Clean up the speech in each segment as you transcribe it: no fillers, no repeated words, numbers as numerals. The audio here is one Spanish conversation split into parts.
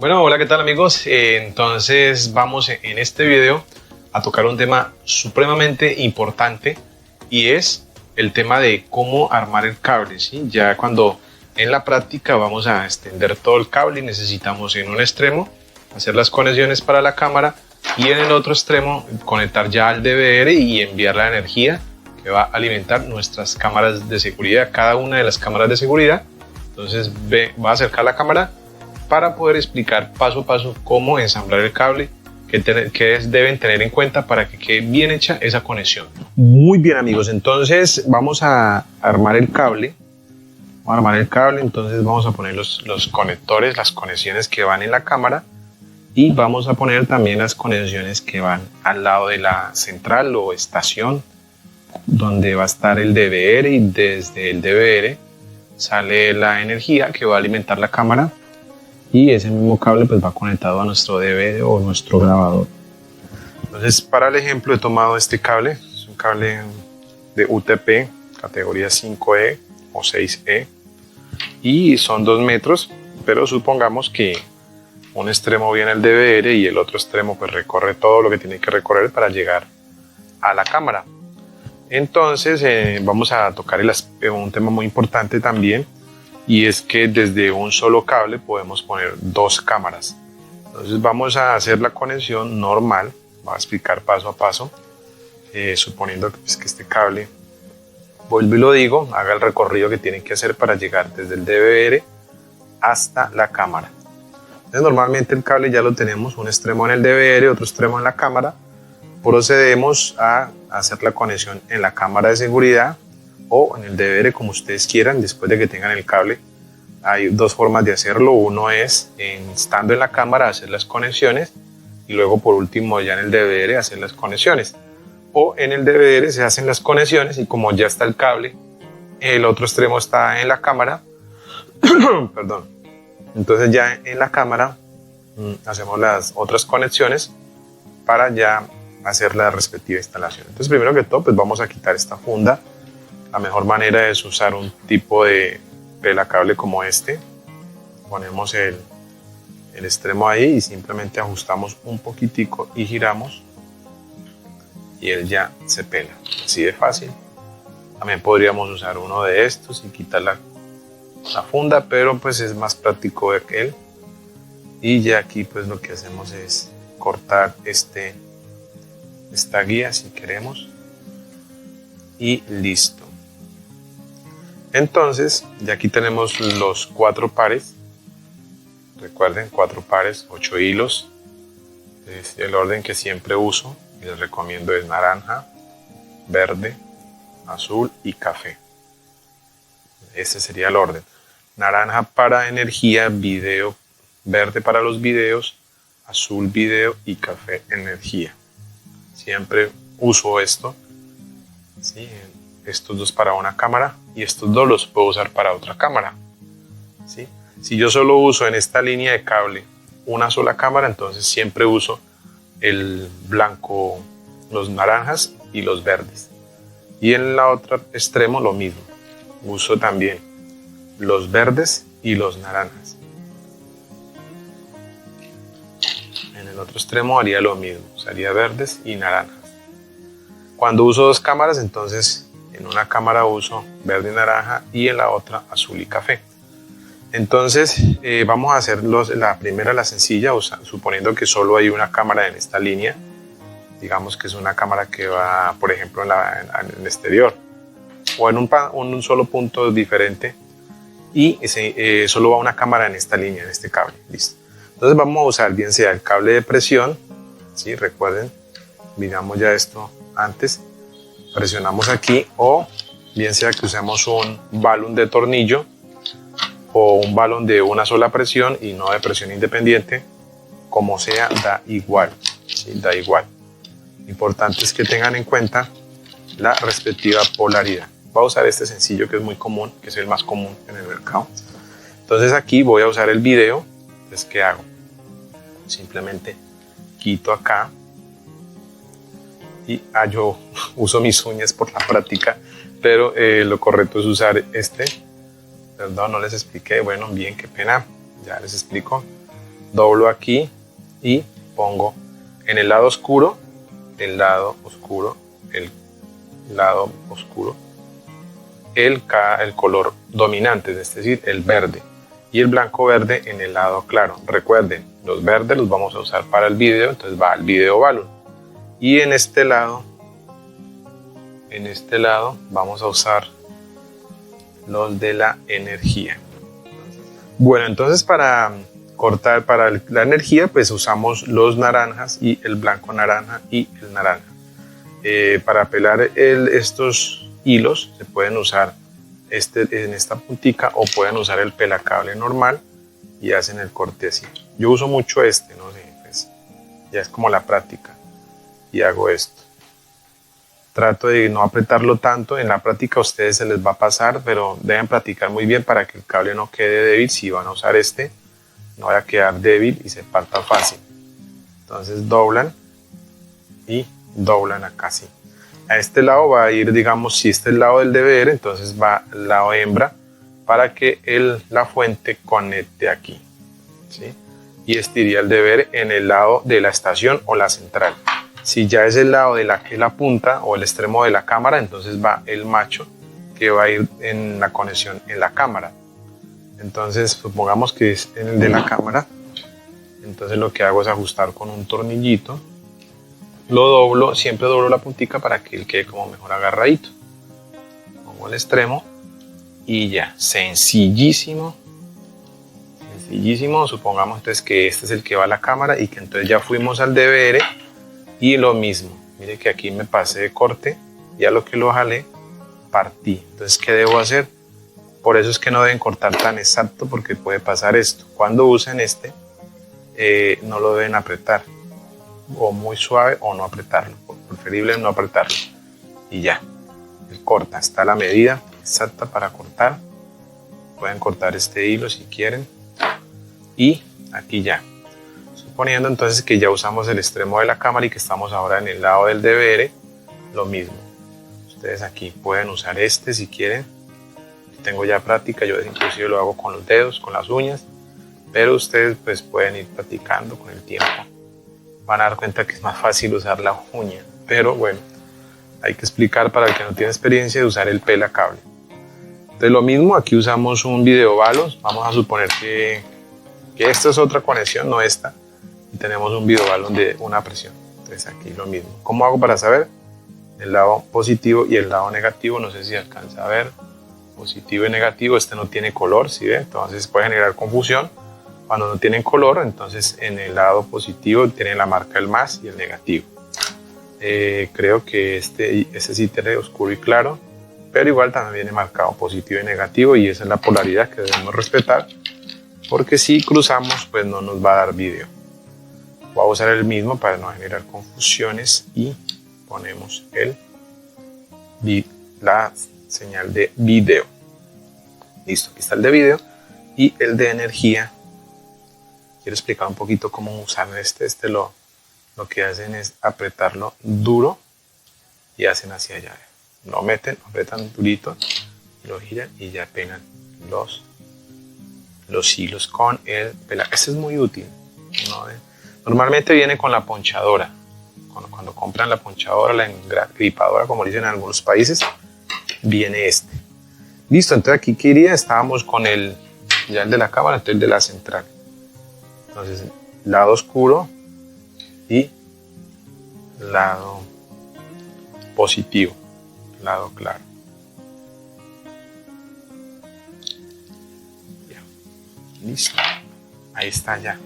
Bueno, hola, ¿qué tal amigos? Entonces vamos en este video a tocar un tema supremamente importante y es el tema de cómo armar el cable, ¿sí? Ya cuando en la práctica vamos a extender todo el cable y necesitamos en un extremo hacer las conexiones para la cámara y en el otro extremo conectar ya al DVR y enviar la energía que va a alimentar nuestras cámaras de seguridad, cada una de las cámaras de seguridad. Entonces va a acercar la cámara para poder explicar paso a paso cómo ensamblar el cable, qué deben tener en cuenta para que quede bien hecha esa conexión. Muy bien amigos, entonces vamos a armar el cable. Entonces vamos a poner los conectores, las conexiones que van en la cámara y vamos a poner también las conexiones que van al lado de la central o estación donde va a estar el DVR y desde el DVR sale la energía que va a alimentar la cámara y ese mismo cable pues va conectado a nuestro DVD o nuestro grabador. Entonces para el ejemplo he tomado este cable, es un cable de UTP categoría 5E o 6E y son 2 metros, pero supongamos que un extremo viene el DVR y el otro extremo pues recorre todo lo que tiene que recorrer para llegar a la cámara. Entonces vamos a tocar un tema muy importante también, y es que desde un solo cable podemos poner 2 cámaras. Entonces vamos a hacer la conexión normal, voy a explicar paso a paso, suponiendo que este cable, vuelvo y lo digo, haga el recorrido que tiene que hacer para llegar desde el DVR hasta la cámara. Entonces normalmente el cable ya lo tenemos, un extremo en el DVR, otro extremo en la cámara. Procedemos a hacer la conexión en la cámara de seguridad o en el DVR, como ustedes quieran. Después de que tengan el cable, hay 2 formas de hacerlo. Uno es estando en la cámara hacer las conexiones y luego por último ya en el DVR hacer las conexiones. O en el DVR se hacen las conexiones y como ya está el cable, el otro extremo está en la cámara, perdón. Entonces ya en la cámara hacemos las otras conexiones para ya hacer la respectiva instalación. Entonces primero que todo pues vamos a quitar esta funda. La mejor manera es usar un tipo de pelacable como este. Ponemos el extremo ahí y simplemente ajustamos un poquitico y giramos y él ya se pela, así de fácil. También podríamos usar uno de estos y quitar la funda, pero pues es más práctico que él. Y ya aquí pues lo que hacemos es cortar esta guía si queremos y listo. Entonces ya aquí tenemos los 4 pares, recuerden 4 pares, 8 hilos. Es el orden que siempre uso y les recomiendo es naranja, verde, azul y café. Ese sería el orden: naranja para energía, video, verde para los videos, azul video y café energía. Siempre uso esto, ¿sí? Estos 2 para una cámara y estos 2 los puedo usar para otra cámara, ¿sí? Si yo solo uso en esta línea de cable una sola cámara, entonces siempre uso el blanco, los naranjas y los verdes. Y en la otra extremo lo mismo, uso también los verdes y los naranjas. En el otro extremo haría lo mismo, usaría verdes y naranjas. Cuando uso 2 cámaras, entonces en una cámara uso verde y naranja y en la otra azul y café. Entonces vamos a hacer la primera, la sencilla, suponiendo que solo hay una cámara en esta línea. Digamos que es una cámara que va, por ejemplo, en el exterior o en un solo punto diferente y solo va una cámara en esta línea, en este cable. Listo. Entonces vamos a usar bien sea el cable de presión, ¿sí? Recuerden, miramos ya esto antes, presionamos aquí, o bien sea que usemos un balón de tornillo o un balón de una sola presión y no de presión independiente, como sea, da igual, ¿sí? Da igual. Lo importante es que tengan en cuenta la respectiva polaridad. Voy a usar este sencillo que es muy común, que es el más común en el mercado. Entonces aquí voy a usar el video. Entonces, ¿qué hago? Simplemente quito acá y yo uso mis uñas por la práctica, pero lo correcto es usar este. Perdón, no les expliqué. Bueno, bien, qué pena, ya les explico. doblo aquí y pongo en el lado oscuro, el lado oscuro, el color dominante, es decir, el verde, y el blanco verde en el lado claro. Recuerden, los verdes los vamos a usar para el video, entonces va al video balloon. Y en este lado vamos a usar los de la energía. Bueno, entonces para cortar para la energía, pues usamos los naranjas y el blanco naranja y el naranja. Para pelar estos hilos se pueden usar en esta puntica, o pueden usar el pelacable normal y hacen el corte así. Yo uso mucho no sé, pues ya es como la práctica, y hago esto. Trato de no apretarlo tanto, en la práctica a ustedes se les va a pasar, pero deben practicar muy bien para que el cable no quede débil. Si van a usar no vaya a quedar débil y se parta fácil. Entonces doblan y doblan acá así. A este lado va a ir, digamos, si este es el lado del DVR, entonces va al lado hembra para que la fuente conecte aquí, ¿sí? Y este iría el DVR en el lado de la estación o la central. Si ya es el lado de la punta o el extremo de la cámara, entonces va el macho, que va a ir en la conexión en la cámara. Entonces supongamos que es en el de la cámara, entonces lo que hago es ajustar con un tornillito, lo doblo, siempre doblo la puntica para que él quede como mejor agarradito. Pongo el extremo y ya, sencillísimo. Supongamos entonces que este es el que va a la cámara y que entonces ya fuimos al DVR. Y lo mismo, mire que aquí me pasé de corte, ya lo que lo jalé, partí. Entonces, ¿qué debo hacer? Por eso es que no deben cortar tan exacto, porque puede pasar esto. Cuando usen no lo deben apretar, o muy suave, o no apretarlo. Preferible no apretarlo. Y ya, el corta, está la medida exacta para cortar. Pueden cortar este hilo si quieren. Y aquí ya. Suponiendo entonces que ya usamos el extremo de la cámara y que estamos ahora en el lado del DVR, lo mismo. Ustedes aquí pueden usar si quieren. Tengo ya práctica, yo inclusive lo hago con los dedos, con las uñas, pero ustedes pues pueden ir practicando con el tiempo. Van a dar cuenta que es más fácil usar la uña, pero bueno, hay que explicar para el que no tiene experiencia de usar el pelacable. Entonces lo mismo, aquí usamos un video balloon. Vamos a suponer que esta es otra conexión, no esta. Y tenemos un video balloon de una presión. Entonces aquí lo mismo. ¿Cómo hago para saber? El lado positivo y el lado negativo. No sé si alcanza a ver. Positivo y negativo. Este no tiene color, ¿sí ve? Entonces puede generar confusión. Cuando no tienen color, entonces en el lado positivo tienen la marca del más y el negativo. Creo que este sí tiene oscuro y claro, pero igual también viene marcado positivo y negativo, y esa es la polaridad que debemos respetar, porque si cruzamos pues no nos va a dar video. Voy a usar el mismo para no generar confusiones y ponemos la señal de video. Listo, aquí está el de video y el de energía. Quiero explicar un poquito cómo usar lo que hacen es apretarlo duro y hacen hacia allá. Lo meten, apretan durito, lo giran y ya pegan los hilos con el pelacable. Este es muy útil, ¿no? Normalmente viene con la ponchadora. Cuando compran la ponchadora, la engripadora, como dicen en algunos países, viene este. Listo, entonces aquí ¿qué iría? Estábamos con ya el de la cámara, entonces el de la central. Entonces, lado oscuro y lado positivo, lado claro. Ya. Listo. Ahí está ya.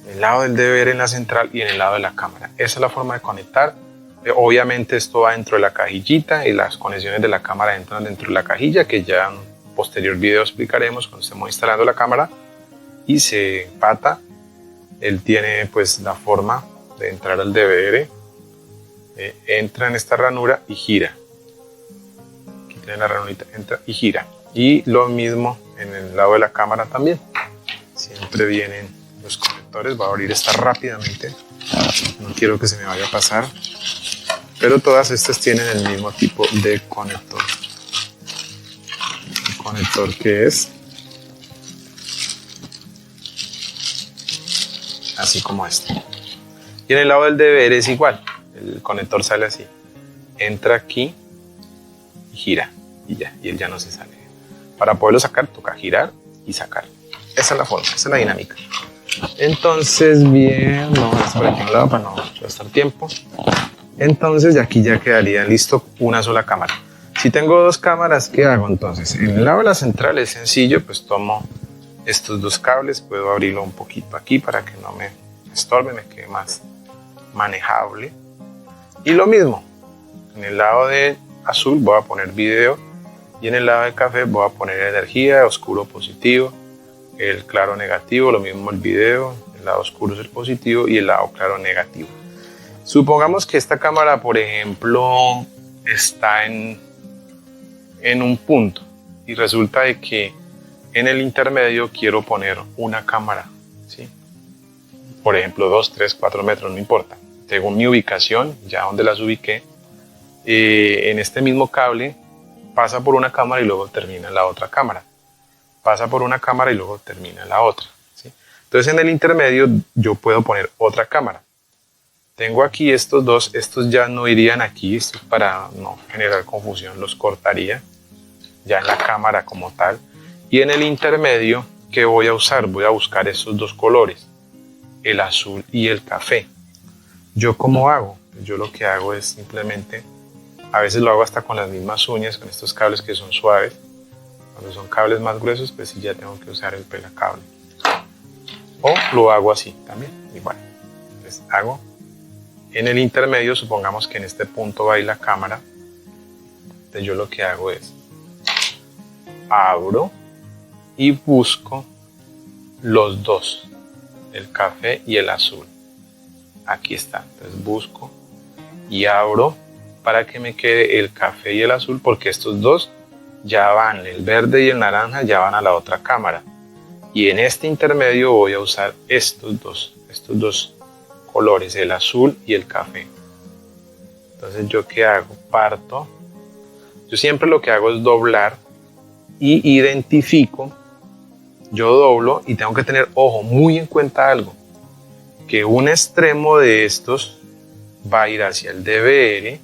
En el lado del DVR en la central y en el lado de la cámara. Esa es la forma de conectar. Obviamente esto va dentro de la cajillita y las conexiones de la cámara entran dentro de la cajilla, que ya en un posterior video explicaremos cuando estemos instalando la cámara. Y se empata. Él tiene pues la forma de entrar al DVR, entra en esta ranura y gira. Aquí tiene la ranurita, entra y gira. Y lo mismo en el lado de la cámara también. Siempre vienen los conectores. Voy a abrir esta rápidamente, no quiero que se me vaya a pasar, pero todas estas tienen el mismo tipo de conector. El conector que es así como este. Y en el lado del deber es igual, el conector sale así, entra aquí y gira, y ya, y él ya no se sale. Para poderlo sacar toca girar y sacar. Esa es la forma, esa es la dinámica. Entonces, bien, vamos a hacer por aquí a un lado para no gastar tiempo. Entonces, de aquí ya quedaría listo una sola cámara. Si tengo dos cámaras, ¿qué hago entonces? En el lado de la central es sencillo, pues tomo estos dos cables, puedo abrirlo un poquito aquí para que no me estorbe, me quede más manejable. Y lo mismo, en el lado de azul voy a poner video y en el lado de café voy a poner energía, oscuro positivo, el claro negativo, lo mismo el video, el lado oscuro es el positivo y el lado claro negativo. Supongamos que esta cámara, por ejemplo, está en un punto y resulta de que en el intermedio quiero poner una cámara, ¿sí? Por ejemplo 2, 3, 4 metros, no importa. Tengo mi ubicación, ya donde las ubiqué, en este mismo cable pasa por una cámara y luego termina en la otra cámara. Pasa por una cámara y luego termina en la otra, ¿sí? Entonces en el intermedio yo puedo poner otra cámara. Tengo aquí estos dos, estos ya no irían aquí, esto para no generar confusión, los cortaría ya en la cámara como tal. Y en el intermedio, ¿qué voy a usar? Voy a buscar estos dos colores, el azul y el café. ¿Yo cómo hago? Yo lo que hago es simplemente, a veces lo hago hasta con las mismas uñas, con estos cables que son suaves. Cuando son cables más gruesos, pues sí ya tengo que usar el pelacable. O lo hago así también, igual. Entonces hago en el intermedio, supongamos que en este punto va a ir la cámara. Entonces yo lo que hago es abro y busco los dos, el café y el azul. Aquí está. Entonces busco y abro para que me quede el café y el azul, porque estos dos ya van, el verde y el naranja ya van a la otra cámara. Y en este intermedio voy a usar estos dos colores, el azul y el café. Entonces yo qué hago, parto, yo siempre lo que hago es doblar y identifico, yo doblo y tengo que tener, ojo, muy en cuenta algo, que un extremo de estos va a ir hacia el DVR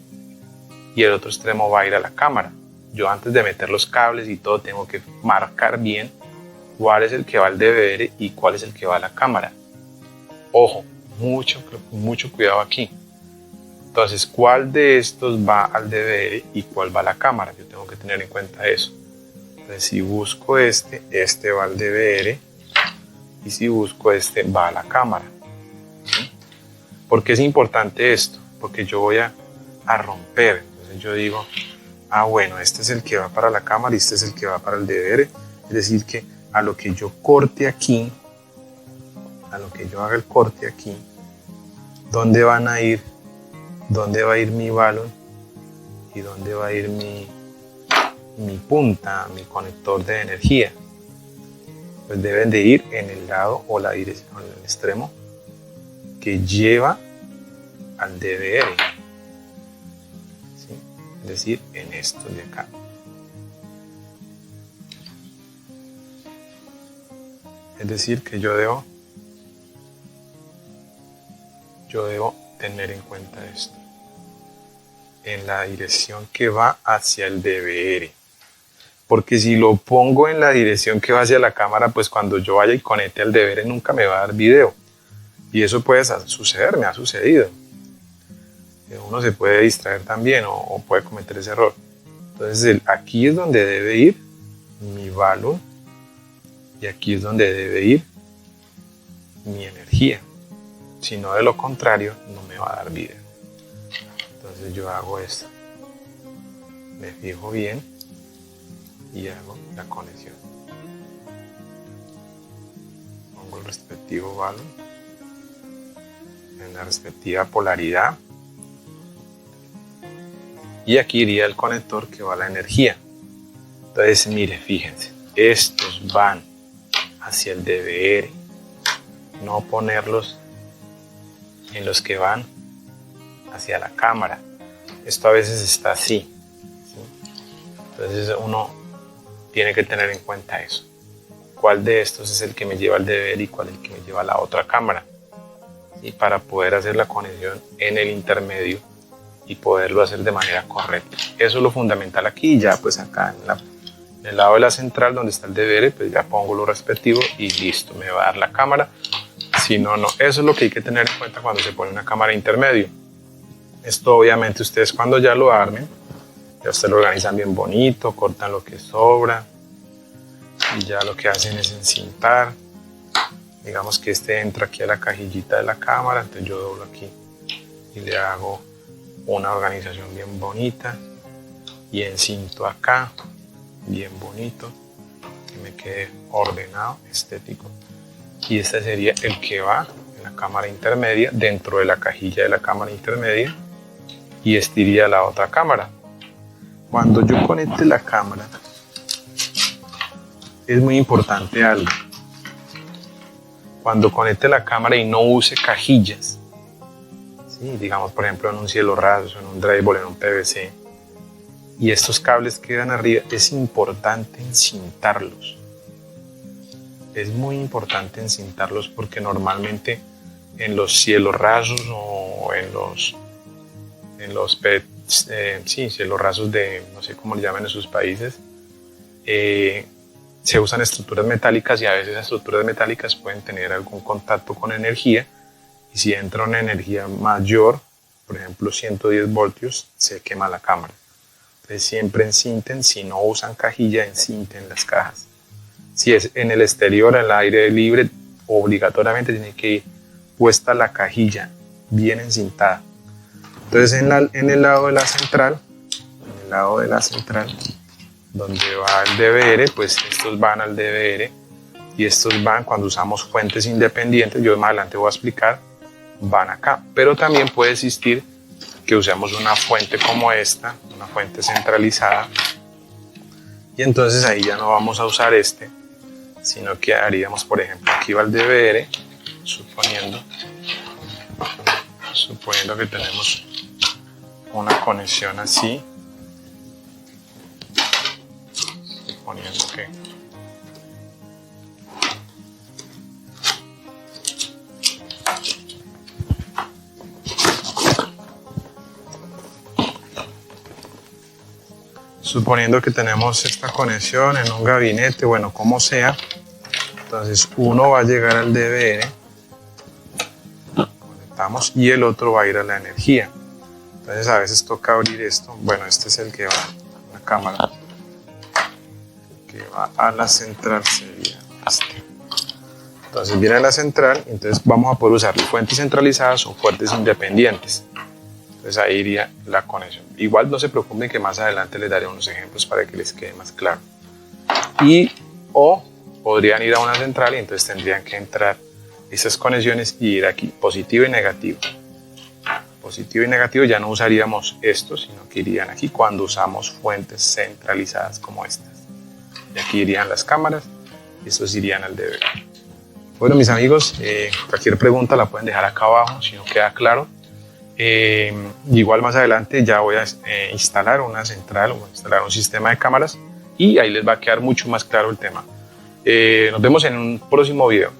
y el otro extremo va a ir a la cámara. Yo antes de meter los cables y todo tengo que marcar bien cuál es el que va al DVR y cuál es el que va a la cámara. Ojo, mucho cuidado aquí. Entonces, ¿cuál de estos va al DVR y cuál va a la cámara? Yo tengo que tener en cuenta eso. Entonces, si busco este va al DVR y si busco este va a la cámara. ¿Sí? ¿Por qué es importante esto? Porque yo voy a romper. Entonces yo digo, bueno, este es el que va para la cámara y este es el que va para el DVR. Es decir, que a lo que yo corte aquí, a lo que yo haga el corte aquí, ¿dónde van a ir? ¿Dónde va a ir mi balón? ¿Y dónde va a ir mi punta, mi conector de energía? Pues deben de ir en el lado o la dirección, en el extremo que lleva al DVR, ¿sí? Es decir, en esto de acá. Es decir, que yo debo tener en cuenta esto, en la dirección que va hacia el DVR, porque si lo pongo en la dirección que va hacia la cámara, pues cuando yo vaya y conecte al DVR nunca me va a dar video, y eso puede suceder, me ha sucedido. Uno se puede distraer también o puede cometer ese error. Entonces aquí es donde debe ir mi balón y aquí es donde debe ir mi energía. Si no, de lo contrario, no me va a dar video. Entonces yo hago esto. Me fijo bien y hago la conexión. Pongo el respectivo balón en la respectiva polaridad. Y aquí iría el conector que va a la energía. Entonces, mire, fíjense, estos van hacia el DVR. No ponerlos en los que van hacia la cámara. Esto a veces está así, ¿sí? Entonces uno tiene que tener en cuenta eso. ¿Cuál de estos es el que me lleva al DVR y cuál es el que me lleva a la otra cámara? y para poder hacer la conexión en el intermedio y poderlo hacer de manera correcta. Eso es lo fundamental aquí. Ya pues acá en el lado de la central donde está el DVR, pues ya pongo lo respectivo y listo, me va a dar la cámara. Si no, no. Eso es lo que hay que tener en cuenta cuando se pone una cámara intermedio. Esto obviamente ustedes cuando ya lo armen, ya ustedes lo organizan bien bonito, cortan lo que sobra y ya lo que hacen es encintar. Digamos que este entra aquí a la cajillita de la cámara, entonces yo doblo aquí y le hago una organización bien bonita y encinto acá, bien bonito, que me quede ordenado, estético. Y este sería el que va en la cámara intermedia, dentro de la cajilla de la cámara intermedia, y este iría a la otra cámara. Cuando yo conecte la cámara, es muy importante algo. Cuando conecte la cámara y no use cajillas, ¿sí? Digamos por ejemplo en un cielo raso, en un drywall, en un PVC, y estos cables quedan arriba, es importante encintarlos. Es muy importante encintarlos porque normalmente en los cielos rasos o en los cielos rasos de, no sé cómo le llaman en sus países, se usan estructuras metálicas y a veces las estructuras metálicas pueden tener algún contacto con energía y si entra una energía mayor, por ejemplo 110 voltios, se quema la cámara. Entonces siempre encinten, si no usan cajilla, encinten las cajas. Si es en el exterior, al aire libre, obligatoriamente tiene que ir puesta la cajilla bien encintada. Entonces en el lado de la central, donde va el DVR, pues estos van al DVR y estos van cuando usamos fuentes independientes, yo más adelante voy a explicar, van acá. Pero también puede existir que usemos una fuente como esta, una fuente centralizada, y entonces ahí ya no vamos a usar sino que haríamos, por ejemplo, aquí va el DVR, suponiendo que tenemos una conexión así, suponiendo que tenemos esta conexión en un gabinete, bueno, como sea, entonces uno va a llegar al DVR, conectamos, y el otro va a ir a la energía. Entonces a veces toca abrir esto, bueno, este es el que va a la cámara, que va a la central sería este. Entonces viene a la central, entonces vamos a poder usar fuentes centralizadas o fuentes independientes. Entonces ahí iría la conexión. Igual no se preocupen que más adelante les daré unos ejemplos para que les quede más claro. O podrían ir a una central y entonces tendrían que entrar esas conexiones y ir aquí, positivo y negativo. Positivo y negativo ya no usaríamos esto, sino que irían aquí cuando usamos fuentes centralizadas como estas. Y aquí irían las cámaras y estos irían al DVR. Bueno, mis amigos, cualquier pregunta la pueden dejar acá abajo si no queda claro. Igual más adelante ya voy a instalar una central o instalar un sistema de cámaras y ahí les va a quedar mucho más claro el tema. Nos vemos en un próximo video.